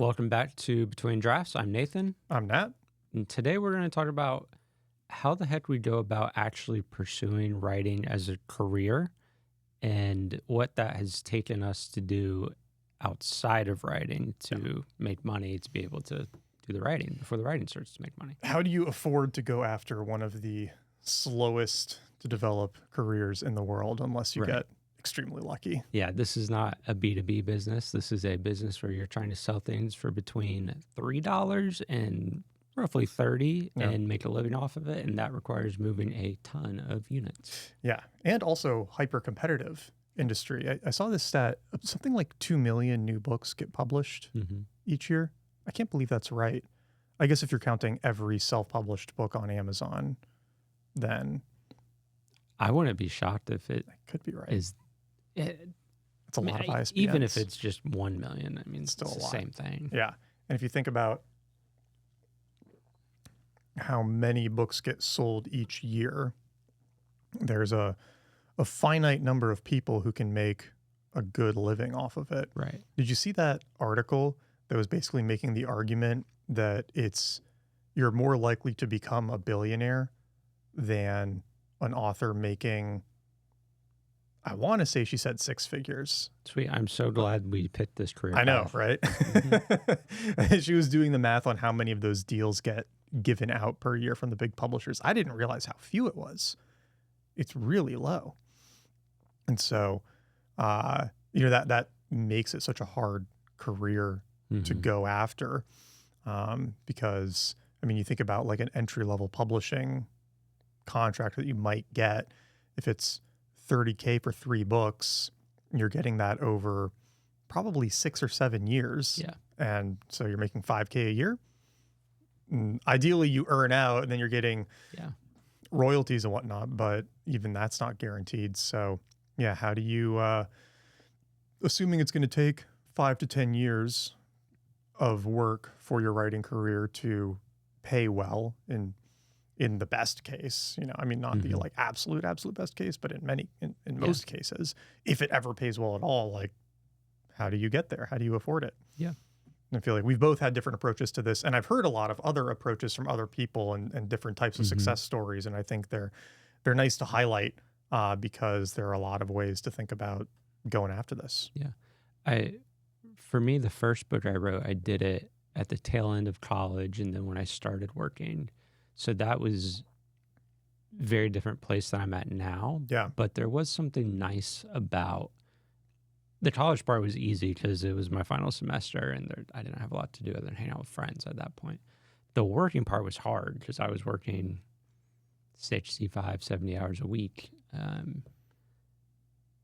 Welcome back to Between Drafts. I'm Nathan, I'm Nat. and today we're going to talk about how the heck we go about actually pursuing writing as a career and what that has taken us to do outside of writing to make money, to be able to do the writing before the writing starts to make money. How do you afford to go after one of the slowest to develop careers in the world unless you get extremely lucky? Yeah, this is not a B2B business. This is a business where you're trying to sell things for between $3 and roughly 30 and make a living off of it. And that requires moving a ton of units. Yeah. And also hyper-competitive industry. I saw this stat, something like 2 million new books get published each year. I can't believe that's right. I guess if you're counting every self-published book on Amazon, then I wouldn't be shocked if it could be right. It's a lot of ISBNs. Even if it's just 1 million, I mean, it's still the same thing. Yeah. And if you think about how many books get sold each year, there's a finite number of people who can make a good living off of it. Right. Did you see that article that was basically making the argument that you're more likely to become a billionaire than an author making, I want to say she said 6 figures. Sweet. I'm so glad we picked this career I know, path. right? She was doing the math on how many of those deals get given out per year from the big publishers. I didn't realize how few it was. It's really low. And so, that makes it such a hard career to go after because, I mean, you think about like an entry-level publishing contract that you might get. If it's $30K for 3 books, you're getting that over probably 6 or 7 years. Yeah. And so you're making $5K a year. Ideally, you earn out and then you're getting royalties and whatnot, but even that's not guaranteed. So, yeah, how do you, assuming it's going to take 5 to 10 years of work for your writing career to pay well in the best case, I mean, not the like absolute best case, but in most cases, if it ever pays well at all, like, how do you get there? How do you afford it? Yeah. And I feel like we've both had different approaches to this, and I've heard a lot of other approaches from other people and different types of success stories. And I think they're nice to highlight because there are a lot of ways to think about going after this. Yeah. For me, the first book I wrote, I did it at the tail end of college and then when I started working. So that was a very different place than I'm at now. Yeah. But there was something nice about the college part was easy because it was my final semester and I didn't have a lot to do other than hang out with friends at that point. The working part was hard because I was working 65, 70 hours a week.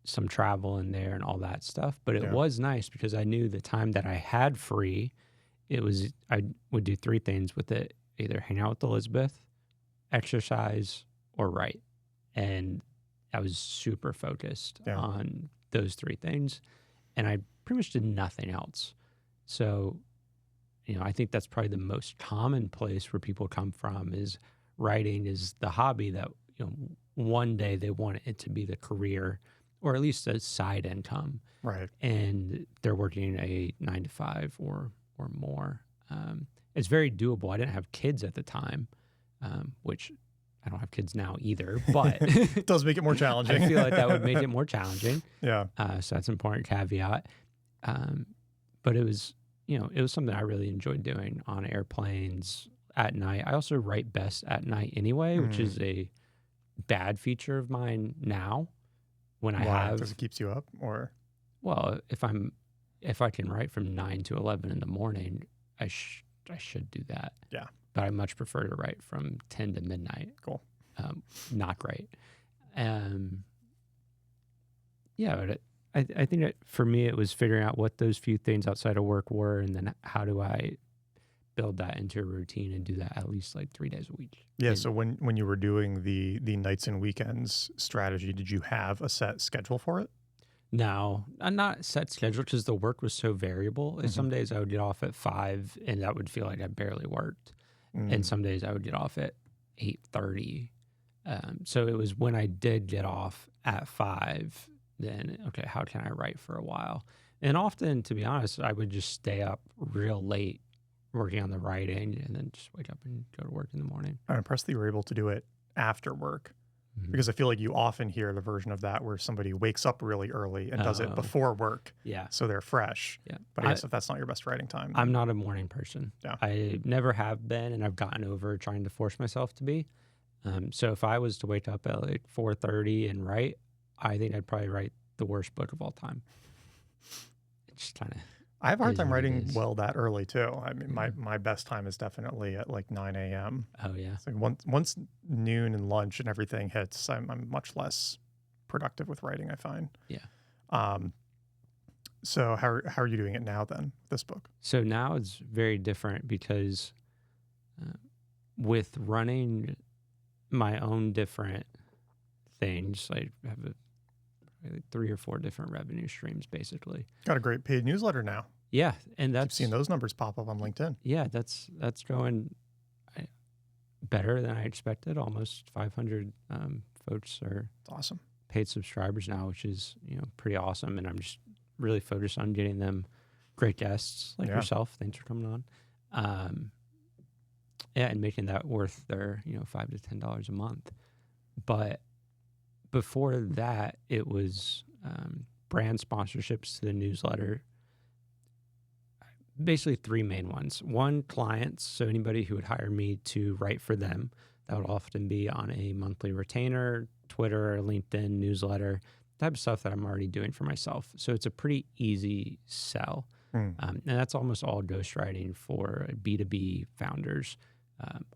Some travel in there and all that stuff. But it was nice because I knew the time that I had free, I would do 3 things with it. Either hang out with Elizabeth, exercise, or write. And I was super focused on those 3 things. And I pretty much did nothing else. So, I think that's probably the most common place where people come from is writing is the hobby that, one day they want it to be the career or at least a side income. Right. And they're working a 9 to 5 or more. It's very doable. I didn't have kids at the time, which I don't have kids now either, but it does make it more challenging. I feel like that would make it more challenging. Yeah. So that's an important caveat. But it was something I really enjoyed doing on airplanes at night. I also write best at night anyway, which is a bad feature of mine now. When I have, because it keeps you up, or if I can write from 9 to 11 in the morning, I should do that. Yeah. But I much prefer to write from 10 to midnight. Cool. Not great. But I think that for me, it was figuring out what those few things outside of work were, and then how do I build that into a routine and do that at least like 3 days a week. Yeah. So when you were doing the nights and weekends strategy, did you have a set schedule for it? No, I'm not set schedule because the work was so variable. Some days I would get off at 5 and that would feel like I barely worked. And some days I would get off at 8:30. So it was when I did get off at 5, then, okay, how can I write for a while? And often, to be honest, I would just stay up real late working on the writing and then just wake up and go to work in the morning. I'm impressed that you were able to do it after work because I feel like you often hear the version of that where somebody wakes up really early and does it Oh, before work. yeah. So they're fresh. Yeah. But I guess if that's not your best writing time, I'm then not a morning person. Yeah. I never have been, and I've gotten over trying to force myself to be. So if I was to wake up at like 4:30 and write, I think I'd probably write the worst book of all time. It's kind of I have a hard is time what it writing is. well that early too. I mean, Yeah. my best time is definitely at like 9 a.m. Oh yeah. It's like once noon and lunch and everything hits, I'm much less productive with writing, I find. Yeah. Um, so how are you doing it now then, this book? So now it's very different because with running my own different things, I have like 3 or 4 different revenue streams basically. Got a great paid newsletter now. Yeah, and Keep that's seeing those numbers pop up on LinkedIn. yeah, that's going better than I expected. Almost 500 folks are It's awesome. paid subscribers now, which is pretty awesome. And I'm just really focused on getting them great guests like Yeah. yourself. Thanks for coming on. Yeah, and making that worth their $5 to $10 a month. But before that, it was brand sponsorships to the newsletter. Basically 3 main ones. One, clients, so anybody who would hire me to write for them. That would often be on a monthly retainer, Twitter, LinkedIn, newsletter, type of stuff that I'm already doing for myself. So it's a pretty easy sell. And that's almost all ghostwriting for B2B founders.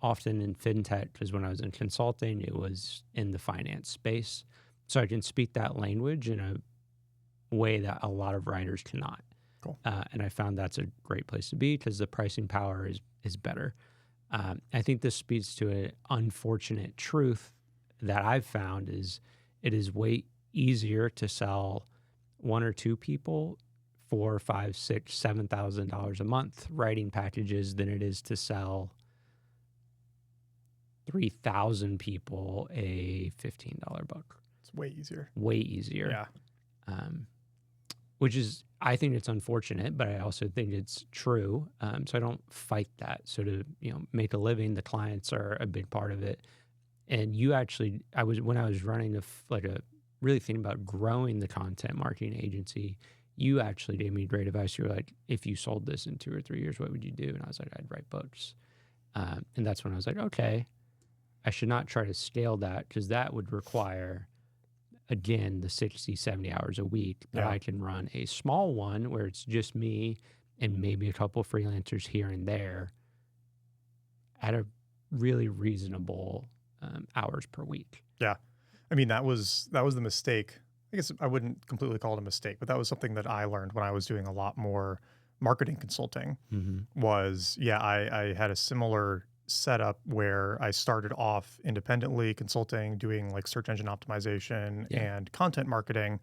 Often in fintech, because when I was in consulting, it was in the finance space. So I can speak that language in a way that a lot of writers cannot. Cool. And I found that's a great place to be because the pricing power is better. I think this speaks to an unfortunate truth that I've found is it is way easier to sell 1 or 2 people $4,000, $5,000, $6,000, $7,000 a month writing packages than it is to sell 3,000 people a $15 book. It's way easier. Way easier. Yeah. Which is, I think it's unfortunate, but I also think it's true. So I don't fight that. So to make a living, the clients are a big part of it. And you actually, when I was running a really thinking about growing the content marketing agency, you actually gave me great advice. You were like, if you sold this in 2 or 3 years, what would you do? And I was like, I'd write books. And that's when I was like, okay, I should not try to scale that because that would require, again, the 60, 70 hours a week. But I can run a small one where it's just me and maybe a couple of freelancers here and there at a really reasonable hours per week. Yeah. I mean, that was the mistake. I guess I wouldn't completely call it a mistake, but that was something that I learned when I was doing a lot more marketing consulting was, I had a similar setup where I started off independently consulting, doing like search engine optimization and content marketing.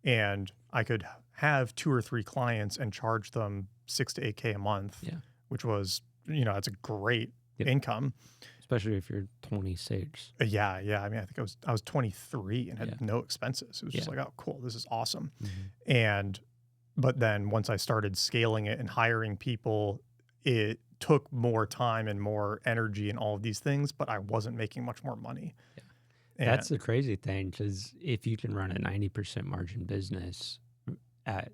And I could have 2 or 3 clients and charge them 6 to 8K a month, which was, that's a great income. Especially if you're 26. Yeah. I mean, I think I was 23 and had no expenses. It was just like, oh, cool, this is awesome. But then once I started scaling it and hiring people, it took more time and more energy and all of these things, but I wasn't making much more money. Yeah. That's the crazy thing, because if you can run a 90% margin business at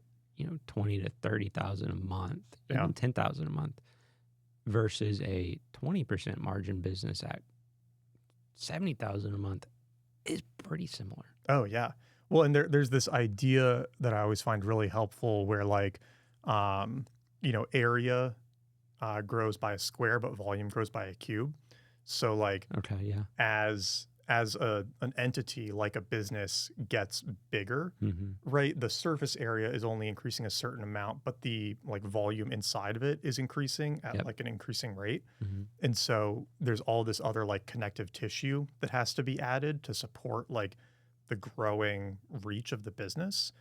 20 to 30,000 a month, even 10,000 a month, versus a 20% margin business at 70,000 a month is pretty similar. Oh yeah. Well, and there's this idea that I always find really helpful where like, area grows by a square, but volume grows by a cube. So like, as an entity, like a business gets bigger, right? The surface area is only increasing a certain amount, but the like volume inside of it is increasing at like an increasing rate. And so there's all this other like connective tissue that has to be added to support like the growing reach of the business.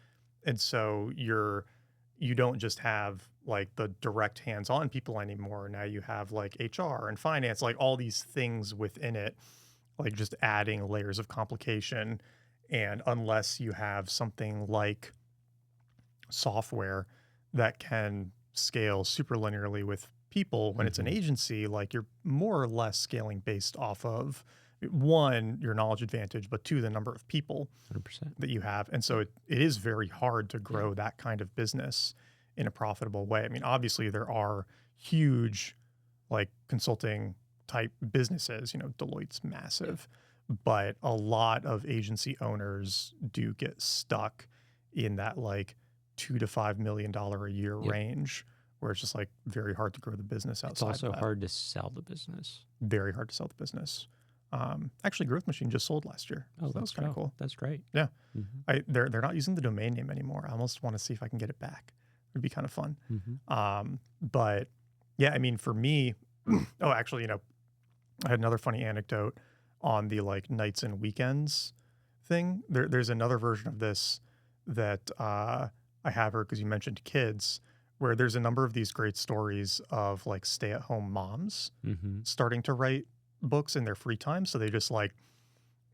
And so you don't just have like the direct hands-on people anymore. Now you have like HR and finance, like all these things within it, like just adding layers of complication. And unless you have something like software that can scale super linearly with people. When it's an agency, like you're more or less scaling based off of one, your knowledge advantage, but two, the number of people 100%. that you have. And so it is very hard to grow that kind of business in a profitable way. I mean, obviously there are huge like consulting type businesses, Deloitte's massive, but a lot of agency owners do get stuck in that like $2 to $5 million a year range, where it's just like very hard to grow the business outside. It's also of that. hard to sell the business. Very hard to sell the business. Actually, Growth Machine just sold last year. Oh, So that was kind of cool. That's great. Yeah. They're not using the domain name anymore. I almost want to see if I can get it back. It'd be kind of fun. But yeah, I mean, for me, oh, actually, I had another funny anecdote on the like nights and weekends thing. There's another version of this that I have her because you mentioned kids, where there's a number of these great stories of like stay-at-home moms starting to write books in their free time. So they just like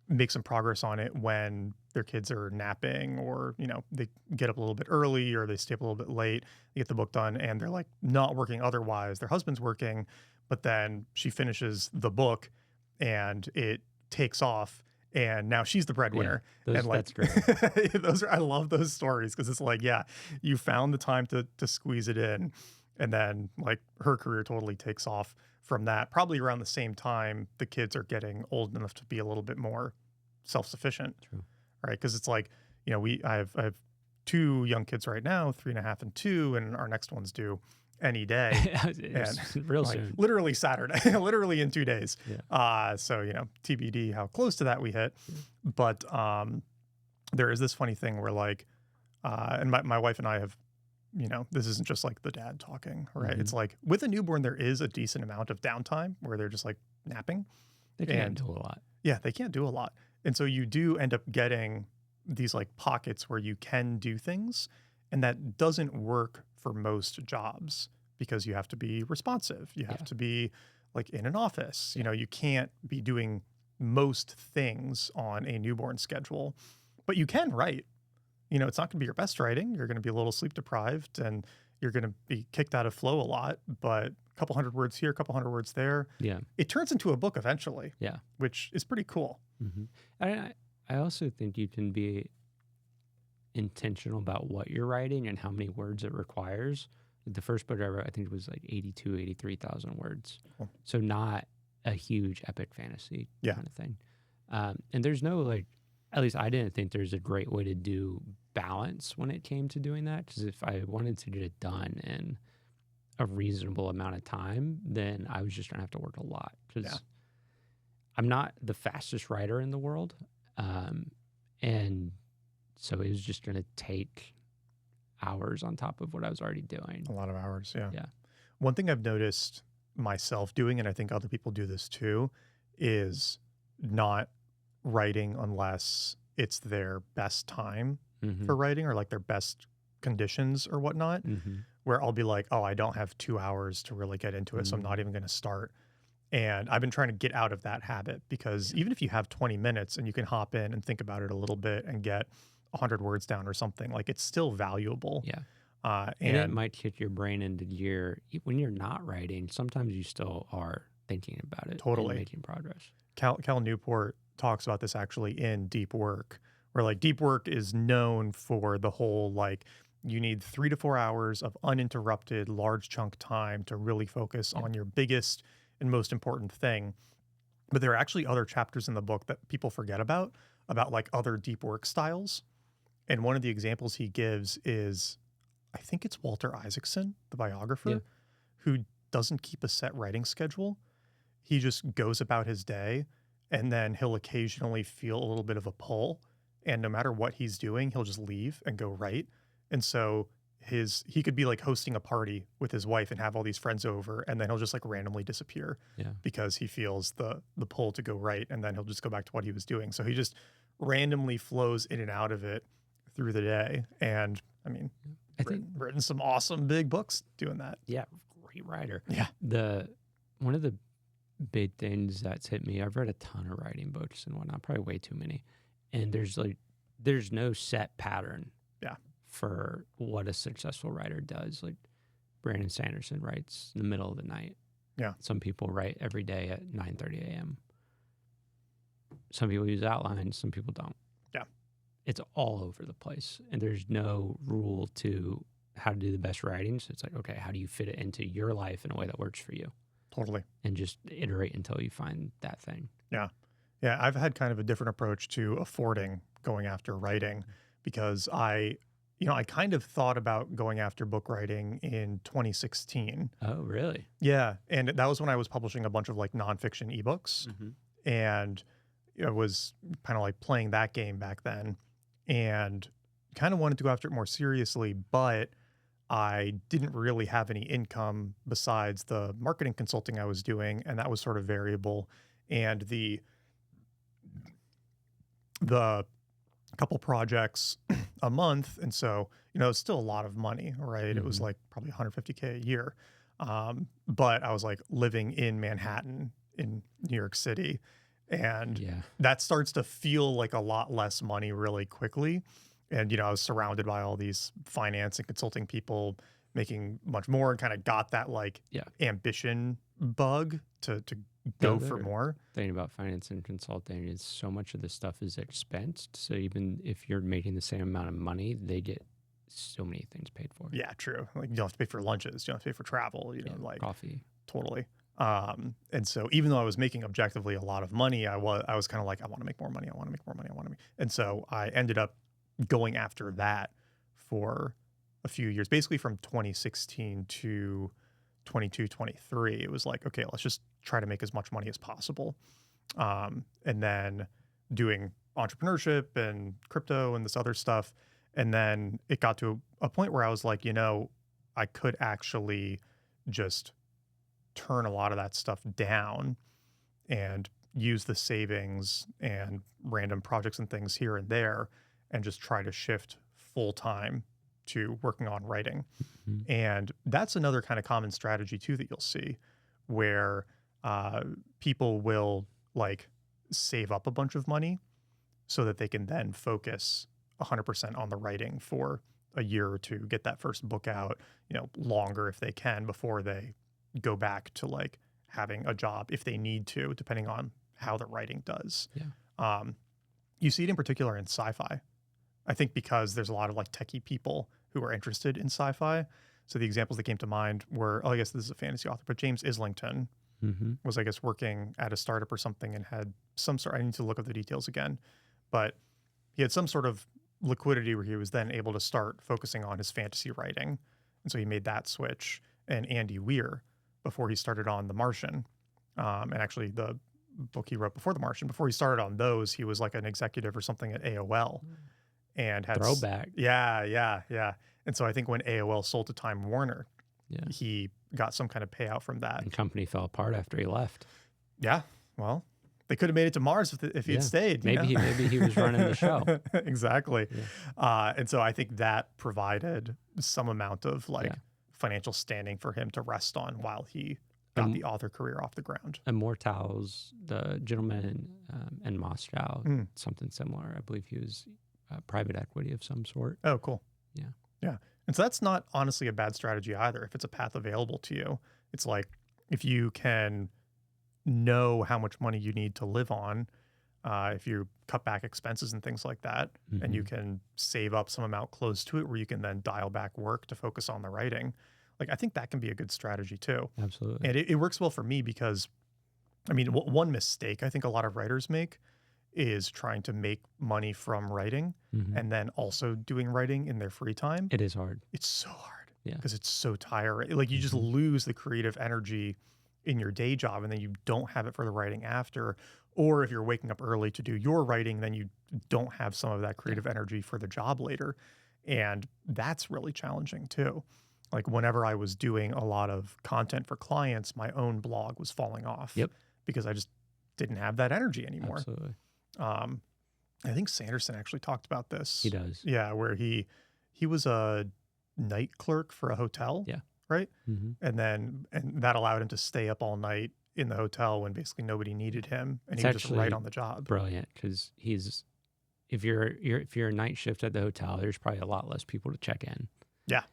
make some progress on it when their kids are napping, or they get up a little bit early, or they stay up a little bit late, they get the book done, and they're like not working otherwise. Their husband's working, but then she finishes the book and it takes off, and now she's the breadwinner. And like, that's great. I love those stories, because it's like, yeah, you found the time to squeeze it in, and then like her career totally takes off from that. Probably around the same time the kids are getting old enough to be a little bit more self-sufficient. True. Right? Because it's like, I have two young kids right now, 3.5 and 2, and our next one's due any day. And real like, soon. literally Saturday, literally in 2 days. Yeah. So, TBD how close to that we hit. But there is this funny thing where like, and my wife and I have, this isn't just like the dad talking, right? It's like with a newborn, there is a decent amount of downtime where they're just like napping. They can't do a lot. Yeah, they can't do a lot. And so you do end up getting these like pockets where you can do things. And that doesn't work for most jobs, because you have to be responsive. You have to be like in an office. You can't be doing most things on a newborn schedule, but you can write. It's not going to be your best writing. You're going to be a little sleep deprived, and you're going to be kicked out of flow a lot, but a couple hundred words here, a couple hundred words there. Yeah. It turns into a book eventually. Yeah. Which is pretty cool. I also think you can be intentional about what you're writing and how many words it requires. The first book I wrote, I think it was like 83,000 words. Cool. So not a huge epic fantasy kind of thing. And there's no like, at least I didn't think there's a great way to do balance when it came to doing that. Because if I wanted to get it done in a reasonable amount of time, then I was just going to have to work a lot. Because I'm not the fastest writer in the world. And so it was just going to take hours on top of what I was already doing. A lot of hours, yeah. Yeah. One thing I've noticed myself doing, and I think other people do this too, is not writing unless it's their best time for writing, or like their best conditions or whatnot, where I'll be like, oh, I don't have 2 hours to really get into it, so I'm not even going to start. And I've been trying to get out of that habit, because even if you have 20 minutes and you can hop in and think about it a little bit and get 100 words down or something, like it's still valuable. Yeah. And it might kick your brain into gear. When you're not writing, sometimes you still are thinking about it. Totally. And making progress. Cal Newport talks about this actually in Deep Work, where like deep work is known for the whole, like, you need 3 to 4 hours of uninterrupted large chunk time to really focus on your biggest and most important thing. But there are actually other chapters in the book that people forget about like other deep work styles. And one of the examples he gives is, I think it's Walter Isaacson, the biographer, who doesn't keep a set writing schedule. He just goes about his day, and then he'll occasionally feel a little bit of a pull. And no matter what he's doing, he'll just leave and go write. And so he could be like hosting a party with his wife and have all these friends over, and then he'll just like randomly disappear because he feels the pull to go write, and then he'll just go back to what he was doing. So he just randomly flows in and out of it through the day. And I mean, I think written some awesome big books doing that. Yeah, great writer. Yeah. One of the big things that's hit me, I've read a ton of writing books and whatnot, probably way too many. And there's no set pattern for what a successful writer does. Like Brandon Sanderson writes in the middle of the night. Yeah. Some people write every day at 9:30 a.m. Some people use outlines, some people don't. Yeah. It's all over the place. And there's no rule to how to do the best writing. So it's like, okay, how do you fit it into your life in a way that works for you? Totally. And just iterate until you find that thing. Yeah. Yeah. I've had kind of a different approach to affording going after writing because I kind of thought about going after book writing in 2016. Oh, really? Yeah. And that was when I was publishing a bunch of like nonfiction ebooks. And I was kind of like playing that game back then and kind of wanted to go after it more seriously, but I didn't really have any income besides the marketing consulting I was doing, and that was sort of variable. And the couple projects a month, and so it's still a lot of money, right? It was like probably $150K a year, but I was like living in Manhattan in New York City, and that starts to feel like a lot less money really quickly. And, I was surrounded by all these finance and consulting people making much more and kind of got that like ambition bug to go for more. Thing about finance and consulting is so much of the stuff is expensed. So even if you're making the same amount of money, they get so many things paid for. Yeah, true. Like you don't have to pay for lunches. You don't have to pay for travel, like coffee. Totally. And so even though I was making objectively a lot of money, I was kind of like, I want to make more money. I want to make more money. I want to make. And so I ended up going after that for a few years, basically from 2016 to 22, 23. It was like, okay, let's just try to make as much money as possible. And then doing entrepreneurship and crypto and this other stuff. And then it got to a point where I was like, I could actually just turn a lot of that stuff down and use the savings and random projects and things here and there and just try to shift full time to working on writing. And that's another kind of common strategy too that you'll see where people will like save up a bunch of money so that they can then focus 100% on the writing for a year or two, get that first book out, longer if they can before they go back to like having a job if they need to, depending on how the writing does. Yeah. You see it in particular in sci-fi. I think because there's a lot of like techie people who are interested in sci-fi. So the examples that came to mind were, I guess this is a fantasy author, but James Islington was, I guess, working at a startup or something and had some sort, I need to look up the details again, but he had some sort of liquidity where he was then able to start focusing on his fantasy writing. And so he made that switch. And Andy Weir, before he started on The Martian, and actually the book he wrote before The Martian, before he started on those, he was like an executive or something at AOL. And had throwback. Yeah. And so I think when AOL sold to Time Warner, he got some kind of payout from that. And company fell apart after he left. Yeah. Well, they could have made it to Mars if he had stayed. Maybe he was running the show. Exactly. Yeah. And so I think that provided some amount of like financial standing for him to rest on while he got the author career off the ground. Immortals, the gentleman in Moscow, something similar. I believe he was private equity of some sort. Oh, cool. Yeah. And so that's not honestly a bad strategy either. If it's a path available to you, it's like if you can know how much money you need to live on, if you cut back expenses and things like that, and you can save up some amount close to it where you can then dial back work to focus on the writing. Like, I think that can be a good strategy too. Absolutely. And it works well for me because, I mean, one mistake I think a lot of writers make is trying to make money from writing and then also doing writing in their free time. It is hard. It's so hard. Yeah. Because it's so tiring. Like you just lose the creative energy in your day job and then you don't have it for the writing after. Or if you're waking up early to do your writing, then you don't have some of that creative energy for the job later. And that's really challenging too. Like whenever I was doing a lot of content for clients, my own blog was falling off because I just didn't have that energy anymore. Absolutely. I think Sanderson actually talked about this. He does. Yeah, where he was a night clerk for a hotel. Yeah. Right? And that allowed him to stay up all night in the hotel when basically nobody needed him and he would just write on the job. Brilliant, because he's if you're a night shift at the hotel, there's probably a lot less people to check in. Yeah.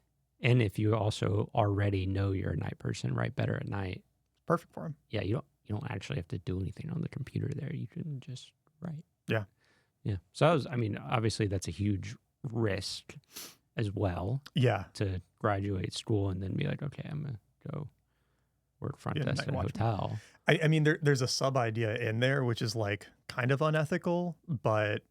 And if you also already know you're a night person, write better at night. Perfect for him. Yeah, you don't actually have to do anything on the computer there. You can just write. Yeah. Yeah. So obviously that's a huge risk as well. Yeah. To graduate school and then be like, okay, I'm gonna go work front desk at a hotel. I mean, there's a sub idea in there which is like kind of unethical, but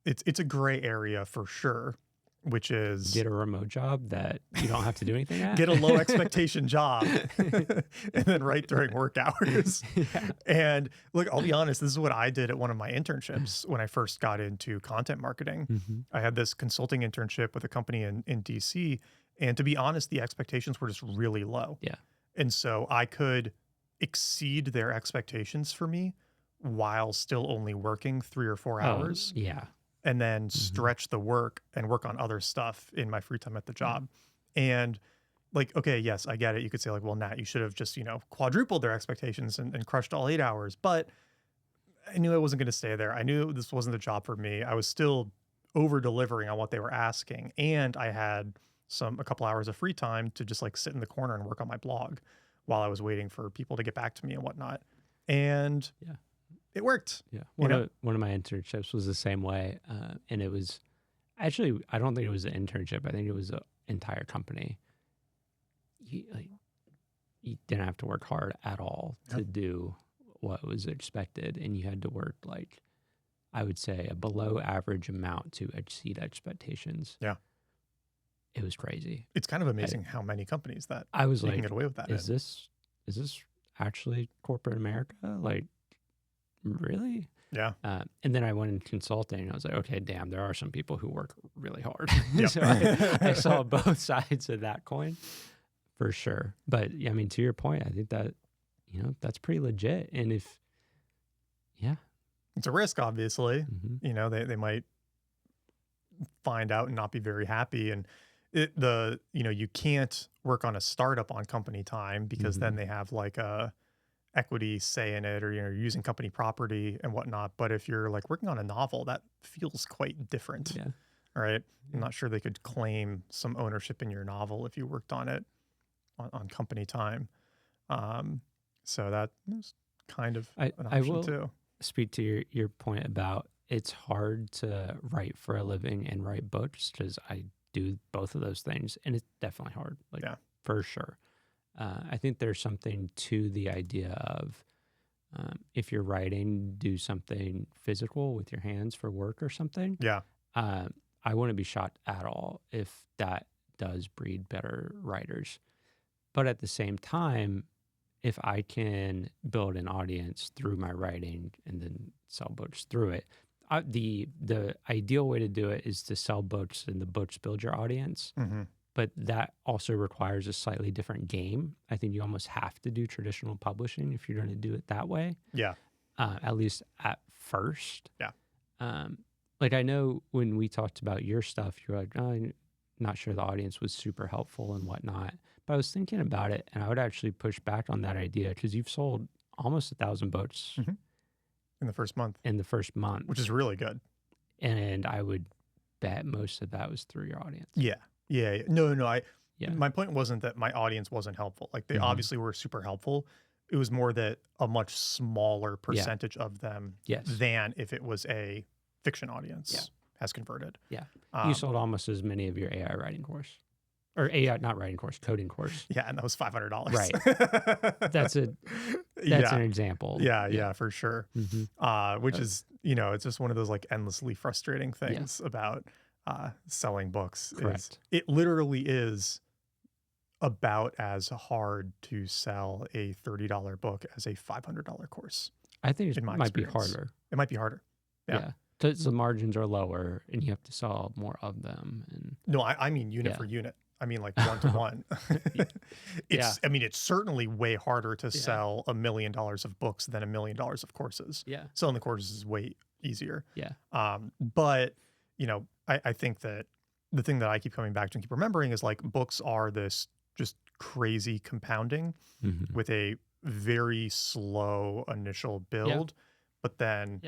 it's a gray area for sure, which is get a remote job that you don't have to do anything at. Get a low expectation job and then write during work hours. Yeah. And look, I'll be honest, this is what I did at one of my internships when I first got into content marketing. Mm-hmm. I had this consulting internship with a company in DC. And to be honest, the expectations were just really low. Yeah. And so I could exceed their expectations for me while still only working 3 or 4 hours. Yeah. And then stretch the work and work on other stuff in my free time at the job. And like, okay, yes, I get it. You could say like, well, Nat, you should have just, quadrupled their expectations and crushed all 8 hours. But I knew I wasn't going to stay there. I knew this wasn't the job for me. I was still over delivering on what they were asking. And I had a couple hours of free time to just like sit in the corner and work on my blog while I was waiting for people to get back to me and whatnot. And it worked. Yeah. One of my internships was the same way. And it was actually, I don't think it was an internship. I think it was an entire company. You didn't have to work hard at all to do what was expected. And you had to work like, I would say, a below average amount to exceed expectations. Yeah. It was crazy. It's kind of amazing how many companies that I was you like, can get away with that. Is this actually corporate America? Like, really? Yeah. And then I went in consulting and I was like, okay, damn, there are some people who work really hard. Yep. So I saw both sides of that coin for sure. But I mean, to your point, I think that, that's pretty legit. And it's a risk, obviously. Mm-hmm. They might find out and not be very happy. And you can't work on a startup on company time because then they have like a equity say in it, or you're using company property and whatnot. But if you're like working on a novel, that feels quite different. Yeah. All right. I'm not sure they could claim some ownership in your novel if you worked on it on company time. So that is kind of an option too. Speak to your point about it's hard to write for a living and write books, because I do both of those things, and it's definitely hard, for sure. I think there's something to the idea of if you're writing, do something physical with your hands for work or something. Yeah. I wouldn't be shocked at all if that does breed better writers. But at the same time, if I can build an audience through my writing and then sell books through it, the ideal way to do it is to sell books and the books build your audience. Mm-hmm. But that also requires a slightly different game. I think you almost have to do traditional publishing if you're going to do it that way. Yeah. At least at first. Yeah. Like I know when we talked about your stuff, you're like, oh, I'm not sure the audience was super helpful and whatnot. But I was thinking about it, and I would actually push back on that idea, because you've sold almost 1,000 books in the first month. Which is really good. And I would bet most of that was through your audience. Yeah. No. My point wasn't that my audience wasn't helpful. Like they obviously were super helpful. It was more that a much smaller percentage of them than if it was a fiction audience has converted. Yeah. You sold almost as many of your AI writing course. Or AI, not writing course, coding course. Yeah, and that was $500. Right. That's an example. Yeah, for sure. Mm-hmm. Which is, it's just one of those like endlessly frustrating things about selling books. Correct. It literally is about as hard to sell a $30 book as a $500 course. I think it might be harder. It might be harder. Yeah. Because the margins are lower and you have to sell more of them. And no, I mean unit for unit. I mean like one to one. I mean, it's certainly way harder to sell $1 million of books than $1 million of courses. Yeah. Selling the courses is way easier. Yeah. But, I think that the thing that I keep coming back to and keep remembering is like books are this just crazy compounding with a very slow initial build. But then,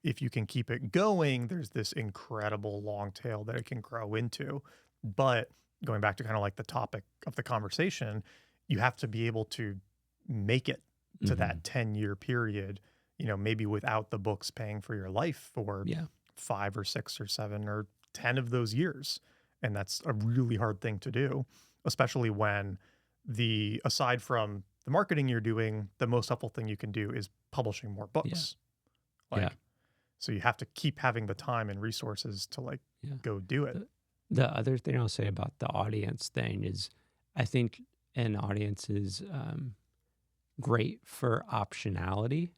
if you can keep it going, there's this incredible long tail that it can grow into. But going back to kind of like the topic of the conversation, you have to be able to make it to that 10-year period, maybe without the books paying for your life for Yeah. 5 or 6 or 7 or 10 of those years. And that's a really hard thing to do, especially when aside from the marketing you're doing, the most helpful thing you can do is publishing more books. Yeah. So you have to keep having the time and resources to go do it. The other thing I'll say about the audience thing is I think an audience is great for optionality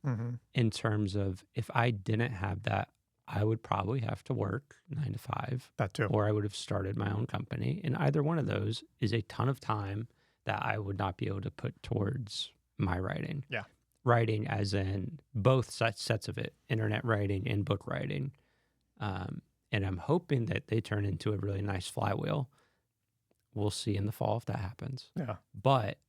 in terms of if I didn't have that, I would probably have to work 9 to 5. That too. Or I would have started my own company. And either one of those is a ton of time that I would not be able to put towards my writing. Yeah. Writing as in both sets of it, internet writing and book writing. And I'm hoping that they turn into a really nice flywheel. We'll see in the fall if that happens. Yeah. But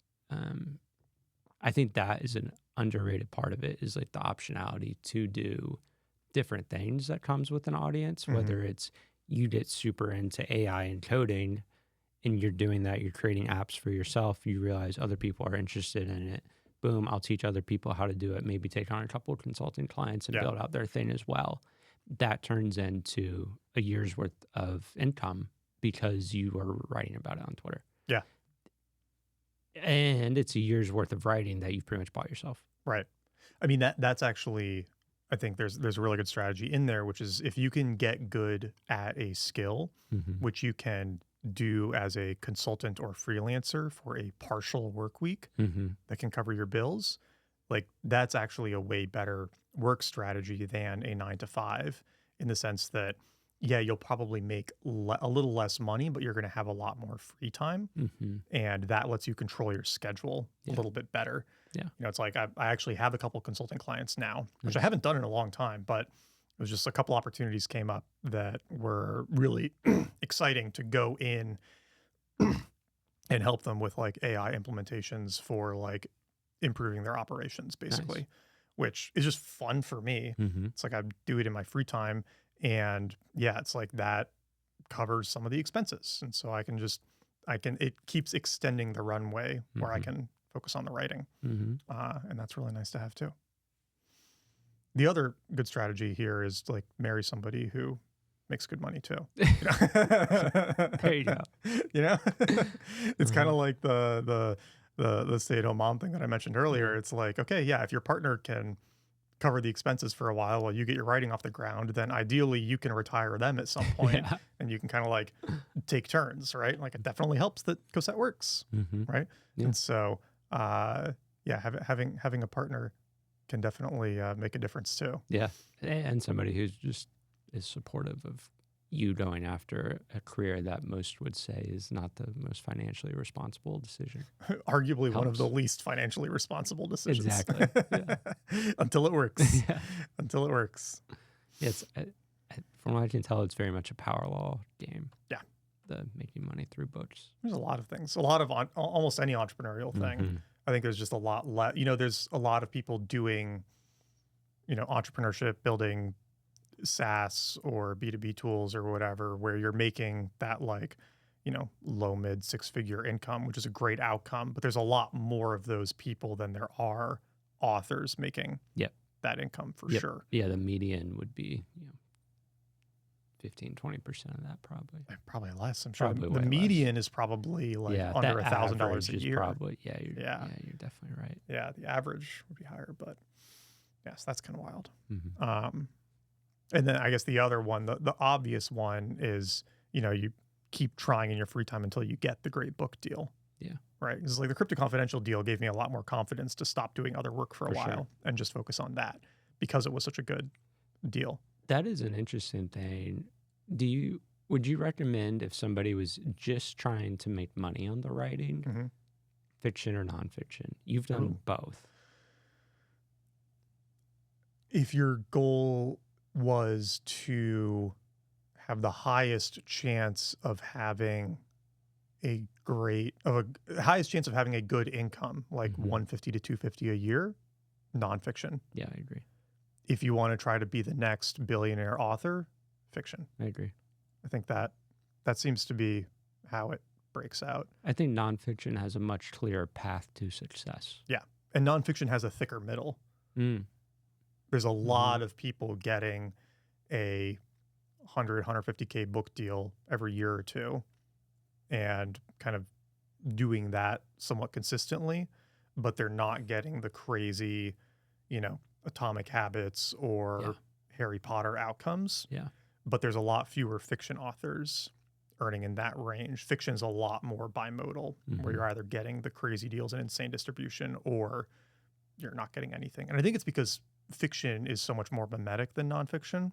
I think that is an underrated part of it, is like the optionality to do different things that comes with an audience, whether it's you get super into AI and coding and you're doing that, you're creating apps for yourself, you realize other people are interested in it. Boom, I'll teach other people how to do it, maybe take on a couple of consulting clients and build out their thing as well. That turns into a year's worth of income because you are writing about it on Twitter. Yeah. And it's a year's worth of writing that you've pretty much bought yourself. Right. I mean, that's actually, I think there's a really good strategy in there, which is if you can get good at a skill, which you can do as a consultant or freelancer for a partial work week that can cover your bills, like that's actually a way better work strategy than a 9 to 5, in the sense that, yeah, you'll probably make a little less money, but you're going to have a lot more free time. And that lets you control your schedule a little bit better. Yeah. It's like I actually have a couple consulting clients now, which I haven't done in a long time, but it was just a couple opportunities came up that were really exciting to go in and help them with like AI implementations for like improving their operations, basically, which is just fun for me. It's like I do it in my free time. And yeah, it's like that covers some of the expenses. And so it keeps extending the runway where I can focus on the writing. And that's really nice to have too. The other good strategy here is to like marry somebody who makes good money too. There you go. It's kind of like the stay-at-home mom thing that I mentioned earlier. It's like, okay, yeah, if your partner can cover the expenses for a while you get your writing off the ground, then ideally you can retire them at some point and you can kind of like take turns, right? Like it definitely helps that Cosette works, right? Yeah. And so, having a partner can definitely make a difference too. Yeah. And somebody who's just is supportive of you going after a career that most would say is not the most financially responsible decision. Arguably one of the least financially responsible decisions. Exactly. Yeah. Until it works. Until it works. It's from what I can tell, it's very much a power law game. Yeah. The making money through books. There's a lot of things. A lot of almost any entrepreneurial thing. I think there's just a lot less. There's a lot of people doing, entrepreneurship, building SaaS or B2B tools or whatever, where you're making that like, low mid 6-figure income, which is a great outcome. But there's a lot more of those people than there are authors making that income for sure. Yeah, the median would be 15-20% of that probably. Probably less. I'm sure probably the median is probably like under $1,000 a year. Probably, you're definitely right. Yeah, the average would be higher, but yes, that's kind of wild. And then I guess the other one, the obvious one is, you keep trying in your free time until you get the great book deal. Yeah. Right. It's like the Crypto Confidential deal gave me a lot more confidence to stop doing other work for a while and just focus on that because it was such a good deal. That is an interesting thing. Would you recommend if somebody was just trying to make money on the writing, fiction or nonfiction? You've done both. If your goal was to have the highest chance of having highest chance of having a good income, like 150 to 250 a year, nonfiction. Yeah, I agree. if you want to try to be the next billionaire author, fiction. I agree. I think that seems to be how it breaks out. I think nonfiction has a much clearer path to success. Yeah. And nonfiction has a thicker middle. Mm. There's a lot of people getting a 100, 150K book deal every year or two and kind of doing that somewhat consistently, but they're not getting the crazy, Atomic Habits or Harry Potter outcomes. Yeah. But there's a lot fewer fiction authors earning in that range. Fiction's a lot more bimodal, where you're either getting the crazy deals and insane distribution or you're not getting anything. And I think it's because fiction is so much more mimetic than nonfiction.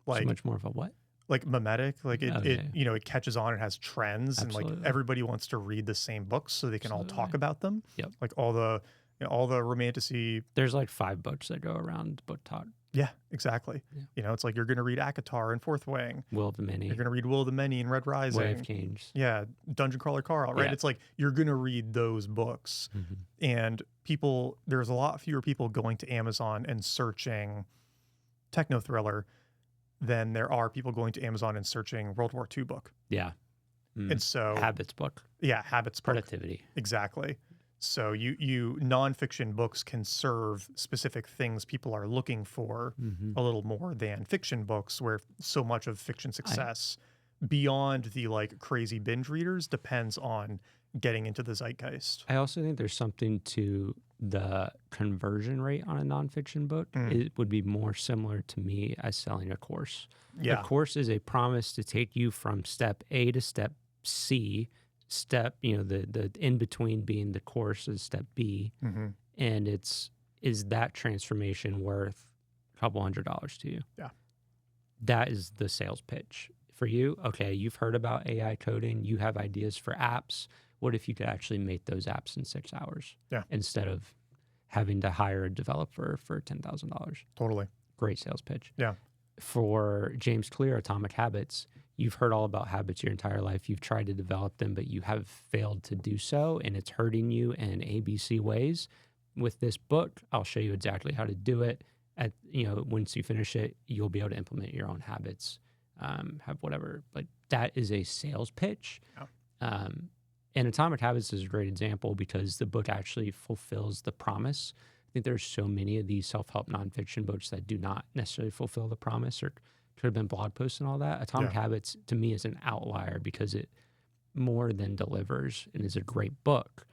So much more of a what? Like mimetic, like it catches on, it has trends. Absolutely. And like everybody wants to read the same books so they can all talk about them. Yep. Like all the romanticy. There's like 5 books that go around book talk. Yeah, exactly. Yeah. It's like you're going to read ACOTAR in Fourth Wing. Will of the Many. You're going to read Will of the Many and Red Rising. Way of Kings. Yeah, Dungeon Crawler Carl, right? Yeah. It's like you're going to read those books. And there's a lot fewer people going to Amazon and searching techno thriller than there are people going to Amazon and searching World War II book. Yeah. And so Habits book. Yeah, habits book. Productivity. Exactly. So you nonfiction books can serve specific things people are looking for a little more than fiction books, where so much of fiction success beyond the like crazy binge readers depends on getting into the zeitgeist. I also think there's something to the conversion rate on a nonfiction book. It would be more similar to me as selling a course. Yeah. A course is a promise to take you from step A to step C. Step, the in between being the course is step B, and is that transformation worth a couple $100 to you? Yeah, that is the sales pitch for you. Okay, you've heard about AI coding, you have ideas for apps. What if you could actually make those apps in 6 hours? Yeah, instead of having to hire a developer for $10,000. Totally, great sales pitch. Yeah, for James Clear, Atomic Habits. You've heard all about habits your entire life. You've tried to develop them, but you have failed to do so, and it's hurting you in ABC ways. With this book, I'll show you exactly how to do it. Once you finish it, you'll be able to implement your own habits, have whatever. Like that is a sales pitch. Yeah. And Atomic Habits is a great example because the book actually fulfills the promise. I think there's so many of these self-help nonfiction books that do not necessarily fulfill the promise or could have been blog posts and all that. Atomic Habits, to me, is an outlier because it more than delivers and is a great book.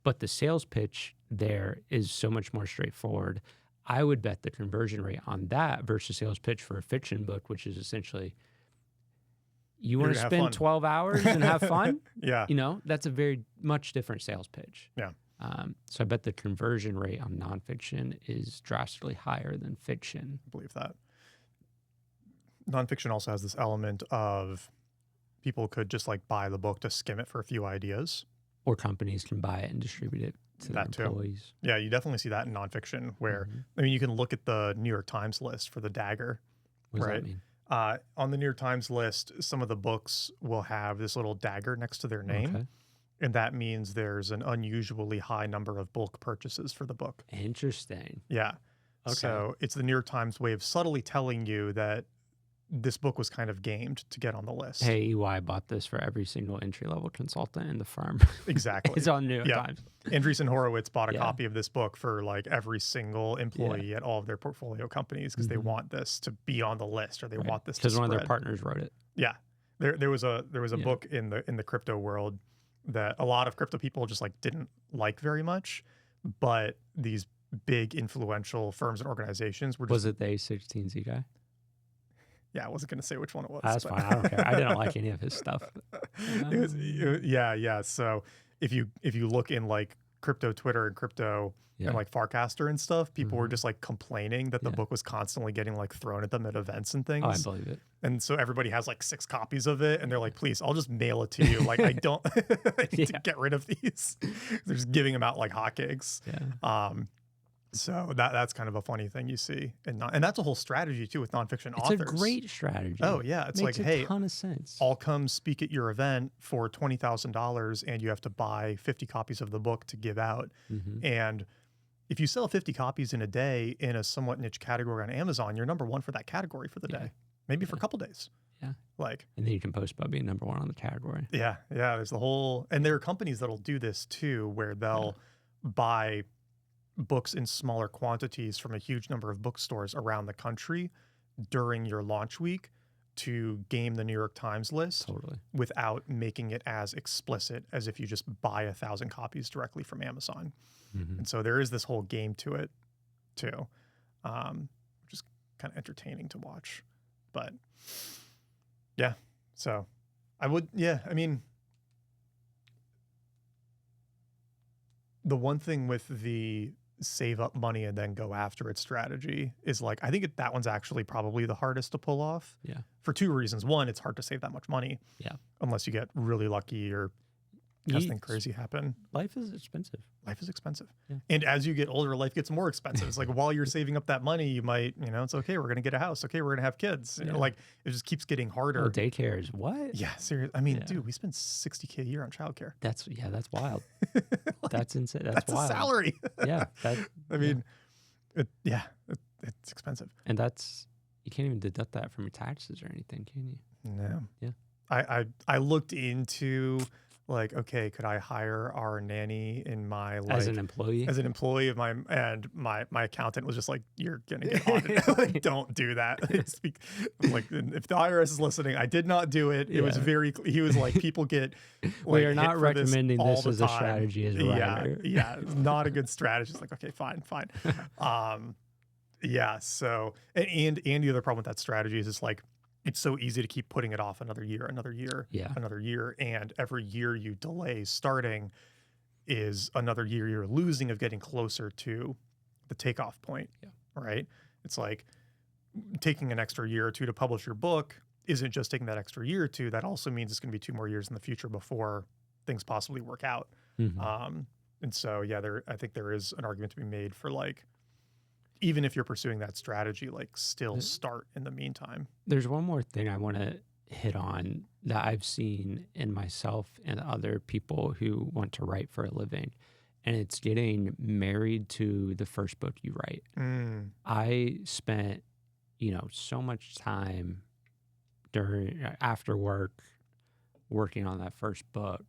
But the sales pitch there is so much more straightforward. I would bet the conversion rate on that versus sales pitch for a fiction book, which is essentially you want to spend 12 hours and have fun. Yeah. That's a very much different sales pitch. Yeah. So I bet the conversion rate on nonfiction is drastically higher than fiction. I believe that. Nonfiction also has this element of people could just like buy the book to skim it for a few ideas. Or companies can buy it and distribute it to their employees. Yeah, you definitely see that in nonfiction where, you can look at the New York Times list for the dagger. What does that mean? On the New York Times list, some of the books will have this little dagger next to their name. Okay. And that means there's an unusually high number of bulk purchases for the book. Interesting. Yeah. Okay. So it's the New York Times way of subtly telling you that this book was kind of gamed to get on the list. Hey, EY bought this for every single entry-level consultant in the firm. Exactly. It's on New York Times. Andreessen Horowitz bought a copy of this book for like every single employee at all of their portfolio companies because they want this to be on the list or they want this to spread. Because one of their partners wrote it. Yeah. There was a book in the crypto world that a lot of crypto people just like didn't like very much, but these big influential firms and organizations were just... Was it the A16Z guy? Yeah, I wasn't going to say which one it was. That's fine. I don't care. I didn't like any of his stuff. Yeah. So if you look in like crypto Twitter and crypto and like Farcaster and stuff, people were just like complaining that the book was constantly getting like thrown at them at events and things. Oh, I believe it. And so everybody has like 6 copies of it and they're like, please, I'll just mail it to you. Like I don't I need to get rid of these. They're just giving them out like hotcakes. Yeah. So that's kind of a funny thing you see, and that's a whole strategy too with nonfiction authors. It's a great strategy. Oh yeah, it's Makes like, a hey, ton of sense. I'll come speak at your event for $20,000, and you have to buy 50 copies of the book to give out. And if you sell 50 copies in a day in a somewhat niche category on Amazon, you're number one for that category for the day, maybe for a couple days. Yeah. Like, and then you can post about being number one on the category. Yeah. There's the whole, and there are companies that'll do this too, where they'll buy books in smaller quantities from a huge number of bookstores around the country during your launch week to game the New York Times list without making it as explicit as if you just buy 1,000 copies directly from Amazon. And so there is this whole game to it too, which is kind of entertaining to watch. But yeah, so I would, I mean, the one thing with the save up money and then go after it strategy is like, I think that one's actually probably the hardest to pull off. Yeah. For two reasons. One, it's hard to save that much money. Yeah. Unless you get really lucky or something crazy happen. Life is expensive. Life is expensive. Yeah. And as you get older, life gets more expensive. It's like while you're saving up that money, you might, it's okay, we're going to get a house. Okay, we're going to have kids. Like it just keeps getting harder. Oh, daycare is what? Yeah, seriously. I mean, dude, we spend $60K a year on childcare. That's wild. Like, that's insane. That's wild. A salary. Yeah. I mean, it's expensive. And you can't even deduct that from your taxes or anything, can you? No. Yeah. I looked into like, okay, could I hire our nanny in my life as an employee? As an employee of my accountant was just like, you're gonna get audited. Like, don't do that. Like, if the IRS is listening, I did not do it. It was he was like, people get. Like, we are not recommending this as a strategy as a writer. Yeah, not a good strategy. It's like, okay, fine. Yeah. So and the other problem with that strategy is it's like, it's so easy to keep putting it off another year, another year. And every year you delay starting is another year you're losing of getting closer to the takeoff point. Yeah. Right. It's like taking an extra year or two to publish your book isn't just taking that extra year or two. That also means it's going to be 2 more years in the future before things possibly work out. And so, I think there is an argument to be made for like, even if you're pursuing that strategy, like still start in the meantime. There's one more thing I want to hit on that I've seen in myself and other people who want to write for a living. And it's getting married to the first book you write. I spent, so much time after work working on that first book,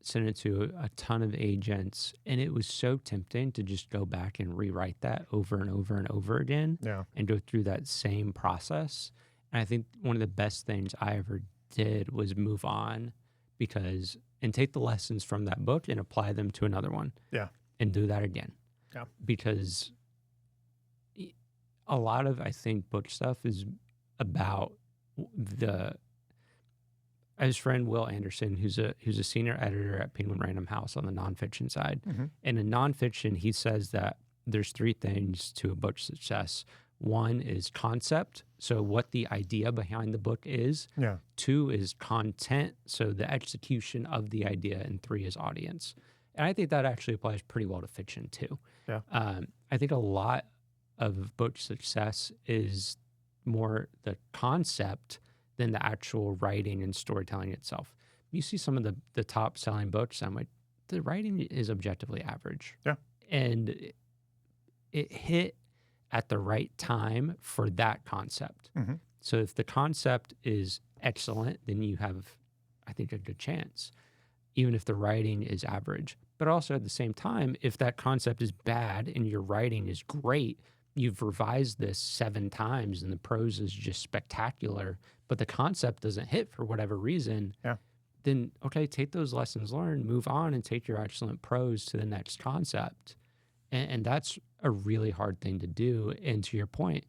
sent it to a ton of agents, and it was so tempting to just go back and rewrite that over and over and over again and go through that same process. And I think one of the best things I ever did was move on and take the lessons from that book and apply them to another one. Yeah. And do that again. Yeah. Because a lot of, I think, book stuff is about his friend Will Anderson, who's a senior editor at Penguin Random House on the nonfiction side. And in nonfiction, he says that there's 3 things to a book success. 1 is concept, so what the idea behind the book is. 2 is content, so the execution of the idea. And 3 is audience. And I think that actually applies pretty well to fiction too. I think a lot of book success is more the concept than the actual writing and storytelling itself. You see some of the top selling books, I'm like, the writing is objectively average. Yeah. And it hit at the right time for that concept. So if the concept is excellent, then you have, I think, a good chance, even if the writing is average. But also at the same time, if that concept is bad and your writing is great, you've revised this 7 times and the prose is just spectacular, but the concept doesn't hit for whatever reason, then, okay, take those lessons learned, move on, and take your excellent prose to the next concept. And that's a really hard thing to do. And to your point,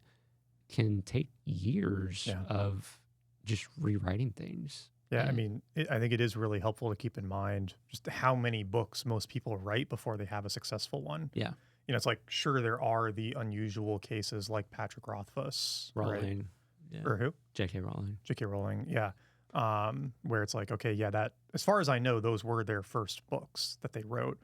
can take years of just rewriting things. Yeah, I mean, I think it is really helpful to keep in mind just how many books most people write before they have a successful one. Yeah. It's like, sure, there are the unusual cases like Patrick Rothfuss. Rowling. Right? Yeah. Or who? J.K. Rowling. J.K. Rowling, yeah. Where it's like, okay, that, as far as I know, those were their first books that they wrote.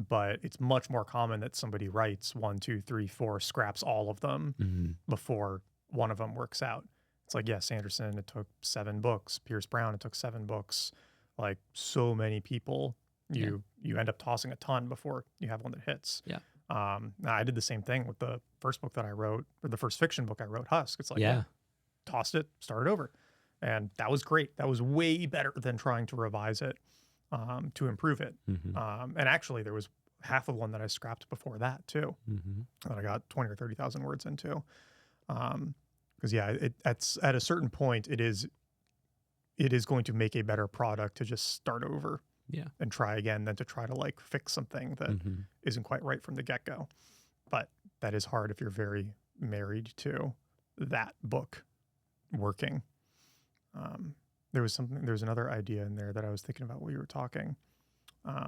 But it's much more common that somebody writes 1, 2, 3, 4, scraps all of them before one of them works out. It's like, Sanderson, it took 7 books. Pierce Brown, it took 7 books. Like, so many people, you end up tossing a ton before you have one that hits. Yeah. I did the same thing with the first book that I wrote, or the first fiction book I wrote, Husk. It's like, Yeah. tossed it, started over. And that was great. That was way better than trying to revise it to improve it. And actually, there was half of one that I scrapped before that too, that I got 20 or 30,000 words into. Because at a certain point, it is going to make a better product to just start over and try again than to try to like fix something that isn't quite right from the get-go. But that is hard if you're very married to that book working. There was another idea in there that I was thinking about while you were talking. But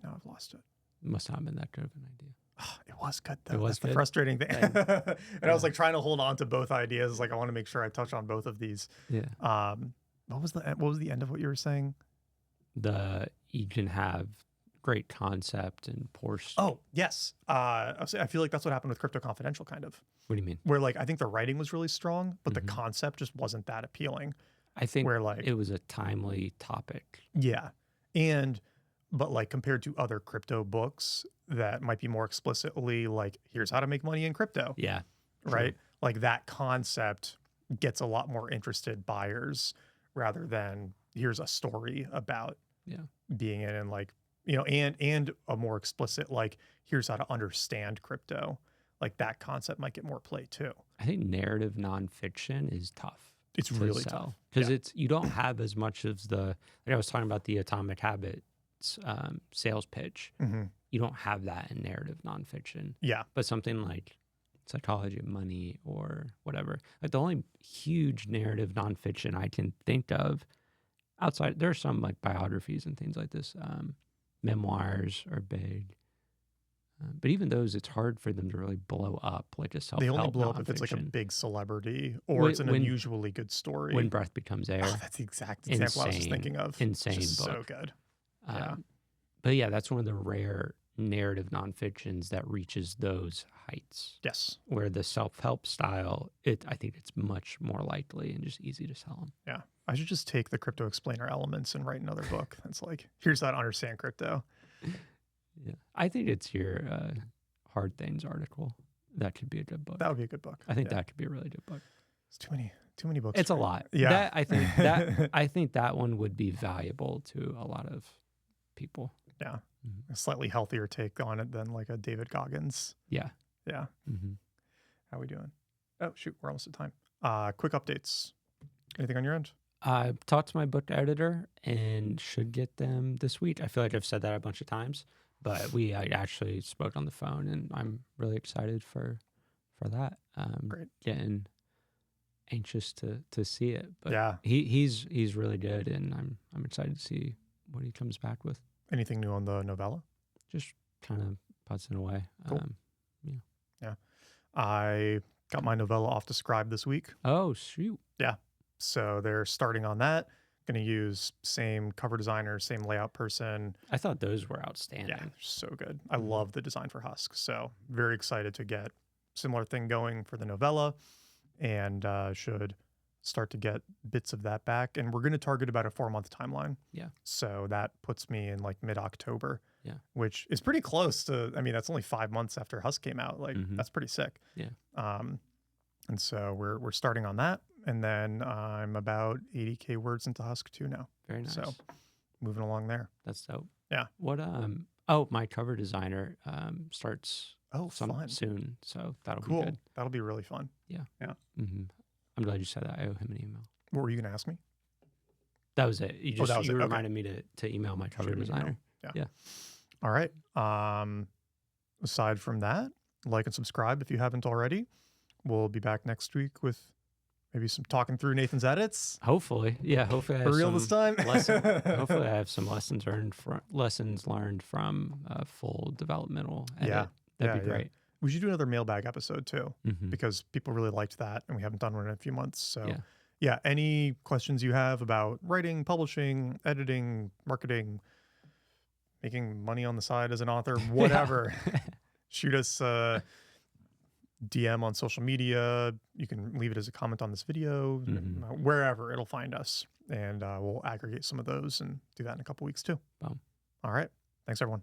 now I've lost it. Must not have been that good of an idea. Oh, it was good though. It was That's good. the frustrating thing. And I was like trying to hold on to both ideas. It's like I want to make sure I touch on both of these. Yeah. What was the end of what you were saying? You can have great concept and poor. Oh yes. I feel like that's what happened with Crypto Confidential, kind of. What do you mean? Where like I think the writing was really strong, but the concept just wasn't that appealing. I think where like it was a timely topic. Yeah, but like compared to other crypto books that might be more explicitly like, here's how to make money in crypto. Yeah. Right. Like that concept gets a lot more interested buyers rather than here's a story about being in and like, and a more explicit, like, here's how to understand crypto. Like that concept might get more play too. I think narrative nonfiction is tough. It's really tough because you don't have as much of like I was talking about the Atomic Habits sales pitch. You don't have that in narrative nonfiction. Yeah. But something like Psychology of Money or whatever, like the only huge narrative nonfiction I can think of outside, there are some like biographies and things like this. Memoirs are big. But even those, it's hard for them to really blow up like a self-help. They only blow nonfiction. up if it's like a big celebrity or it's an unusually good story. When Breath Becomes Air. Oh, that's the exact example I was just thinking of. Insane book. So good. Yeah. But yeah, that's one of the rare narrative nonfictions that reaches those heights. Yes. Where the self-help style, I think it's much more likely and just easy to sell them. Yeah. I should just take the crypto explainer elements and write another book. That's like, here's how to understand crypto. Yeah, I think it's your Hard Things article. That could be a good book. That would be a good book. I think that could be a really good book. It's too many books. It's a lot. Yeah, I think that one would be valuable to a lot of people. Yeah, a slightly healthier take on it than like a David Goggins. Yeah. How we doing? Oh shoot, we're almost at time. Quick updates. Anything on your end? I talked to my book editor and should get them this week. I feel like I've said that a bunch of times. But I actually spoke on the phone, and I'm really excited for that. Great. Getting anxious to see it. But yeah, he's really good, and I'm excited to see what he comes back with. Anything new on the novella? Just kind of putzing away. Cool. Yeah. I got my novella off to Scribe this week. Oh shoot. Yeah. So they're starting on that. Going to use same cover designer, same layout person. I thought those were outstanding. Yeah, so good. I love the design for Husk. So very excited to get similar thing going for the novella, and should start to get bits of that back. And we're going to target about a 4-month timeline. Yeah. So that puts me in like mid-October. Yeah. Which is pretty close to, I mean, that's only 5 months after Husk came out. Like that's pretty sick. Yeah. And so we're starting on that. And then I'm about 80K words into Husk 2 now. Very nice. So moving along there. That's dope. Yeah. What my cover designer starts fun. soon. So that'll cool. be good. That'll be really fun. Yeah. Yeah. I'm glad you said that. I owe him an email. What were you going to ask me? That was it. You it. reminded me to email my cover designer. Yeah. All right. Aside from that, like and subscribe if you haven't already. We'll be back next week with maybe some talking through Nathan's edits. Hopefully. Yeah. Hopefully I have for real this time. Hopefully I have some lessons learned from a full developmental edit. Yeah. That'd be great. We should do another mailbag episode too, because people really liked that and we haven't done one in a few months. So yeah, any questions you have about writing, publishing, editing, marketing, making money on the side as an author, whatever, shoot us DM on social media. You can leave it as a comment on this video, wherever it'll find us. And we'll aggregate some of those and do that in a couple weeks too. Boom. All right. Thanks, everyone.